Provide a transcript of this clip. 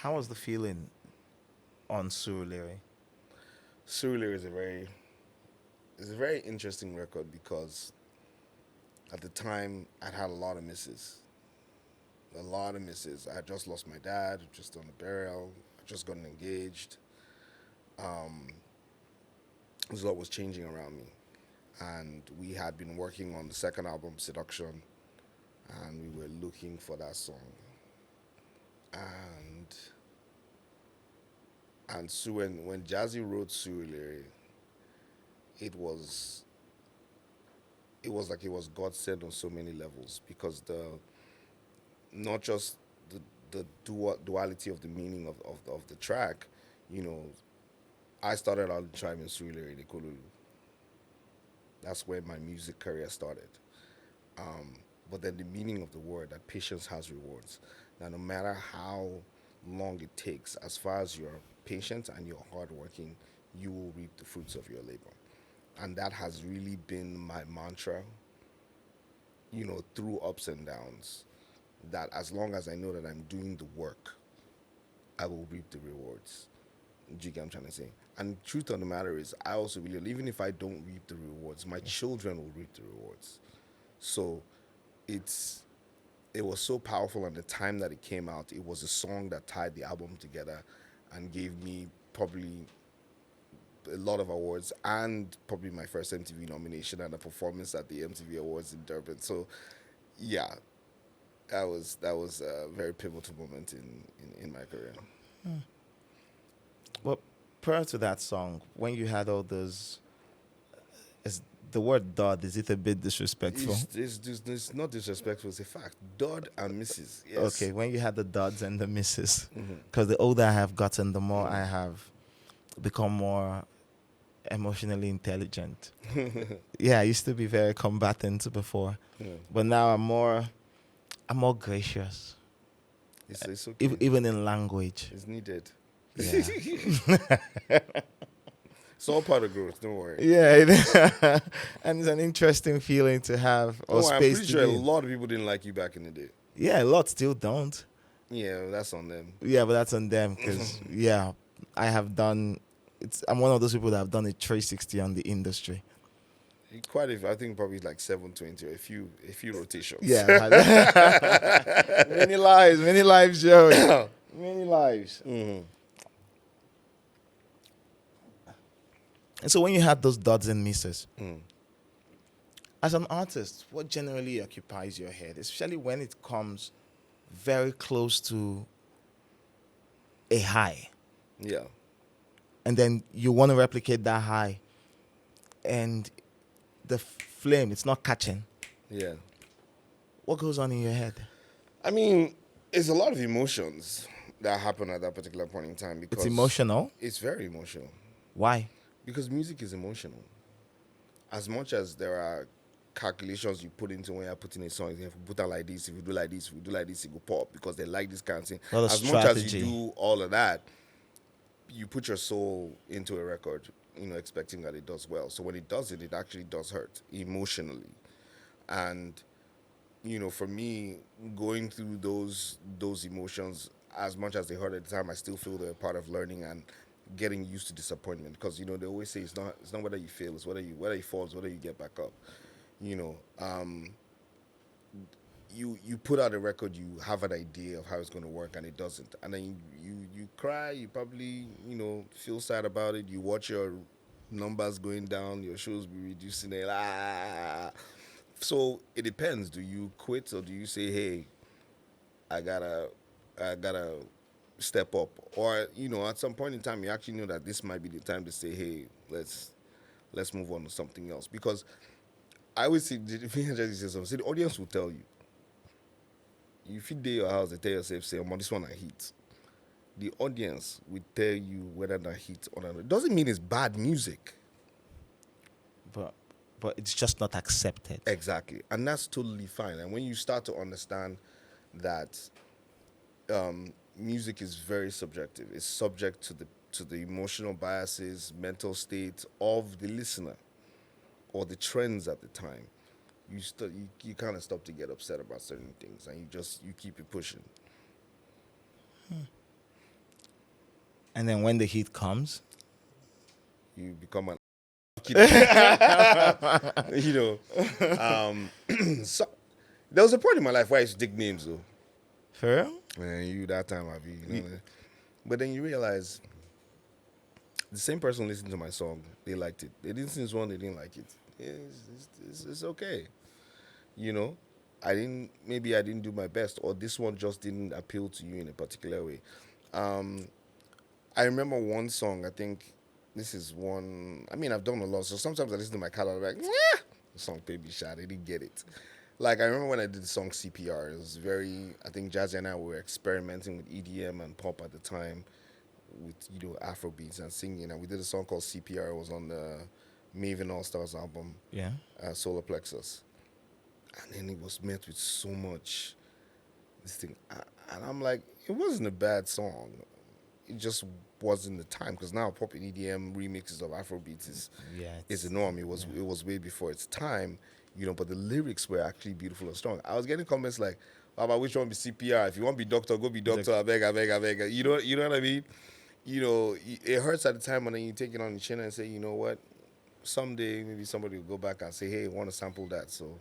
How was the feeling on Surulere? Surulere is a very interesting record because at the time I'd had a lot of misses. A lot of misses. I had just lost my dad, just done a burial, I just gotten engaged. Um, a lot was changing around me. And we had been working on the second album, Seduction, and we were looking for that song. And so when Jazzy wrote Surulere, it was like it was God sent on so many levels because the not just the duality of the meaning of the track, you know, I started out in tribe in Surulere, Kolulu. That's where my music career started. Um, but then the meaning of the word that patience has rewards. That no matter how long it takes, as far as you're patient and you're hardworking, you will reap the fruits of your labor. And that has really been my mantra, through ups and downs. That as long as I know that I'm doing the work, I will reap the rewards. Do you get what I'm trying to say? And truth of the matter is, I also believe even if I don't reap the rewards, my children will reap the rewards. So it's it was so powerful, and the time that it came out, it was a song that tied the album together and gave me probably a lot of awards and probably my first MTV nomination and a performance at the MTV Awards in Durban. So yeah, that was a very pivotal moment in my career. Well, prior to that song, when you had all those, is the word "dud" is it a bit disrespectful? It's not disrespectful. It's a fact. Dodd and Mrs. Okay, Yes. when you had the duds and the misses, Hmm. because the older I have gotten, the more I have become more emotionally intelligent. Yeah, I used to be very combatant before, Yeah. but now I'm more gracious, It's okay. even in language. It's needed. Yeah. It's all part of growth. Don't worry. Yeah, and it's an interesting feeling to have Don't or worry. I'm space pretty to sure a be in. lot of people didn't like you back in the day. Yeah, a lot still don't. Yeah, that's on them. Yeah, but that's on them because yeah, I have done. I'm one of those people that have done a 360 on the industry. Quite a, I think probably like 720 or a few rotations. Yeah, I've had many lives, Joey, many lives. Hmm. And so when you had those dots and misses, Mm. as an artist, what generally occupies your head, especially when it comes very close to a high, Yeah. and then you want to replicate that high, and the flame, it's not catching. Yeah. What goes on in your head? I mean, it's a lot of emotions that happen at that particular point in time It's because emotional. it's very emotional. Why? Because music is emotional. As much as there are calculations you put into when you're putting a song, if you put out like this, if you do like this, if you do like this, it will pop because they like this kind of thing. A lot of As much as you strategy. do all of that, you put your soul into a record, expecting that it does well. So when it does it, it actually does hurt emotionally. And for me, going through those emotions, as much as they hurt at the time, I still feel they're part of learning and getting used to disappointment. Because they always say it's not whether you fail, it's whether you fall, it's whether you get back up. You know, you put out a record, you have an idea of how it's going to work, and it doesn't, and then you cry, you probably feel sad about it. You watch your numbers going down, your shows be reducing it. So it depends. Do you quit or do you say, "Hey, I gotta, I gotta step up," or at some point in time, you actually know that this might be the time to say, "Hey, let's move on to something else." Because I always say, say the audience will tell you. You fit dey your house, they tell yourself, say, "Oh, this one I hit." The audience will tell you whether that hit or not. It doesn't mean it's bad music. But it's just not accepted. Exactly, and that's totally fine. And when you start to understand that music is very subjective. It's subject to the emotional biases, mental state of the listener or the trends at the time. You kind of stop to get upset about certain things, and you keep it pushing. And then when the heat comes, You become an you know. So there was a point in my life where I used to dig names though. for real? Man, you that time I be, but then you realize the same person listened to my song, they liked it. They didn't listen to this one, they didn't like it. It's okay. You know, maybe I didn't do my best, or this one just didn't appeal to you in a particular way. Um, I remember one song, I think this is one, I mean, I've done a lot, so sometimes I listen to my catalog, like, yeah, the song paid me shot, I didn't get it. Like, I remember when I did the song CPR, it was very, I think Jazzy and I were experimenting with EDM and pop at the time, with, Afrobeats and singing, and we did a song called CPR, it was on the Maven All Stars album, Yeah. Solar Plexus. And then it was met with so much this thing. And I'm like, it wasn't a bad song. It just wasn't the time because now pop and EDM remixes of Afrobeats Yeah. is the norm. It was way before its time, but the lyrics were actually beautiful and strong. I was getting comments like, "Oh, about which one be CPR? If you want to be doctor, go be doctor. I beg, I beg, I beg." You know what I mean? It hurts at the time, and then you take it on the chin and say, you know what? Someday maybe somebody will go back and say, "Hey, I want to sample that." So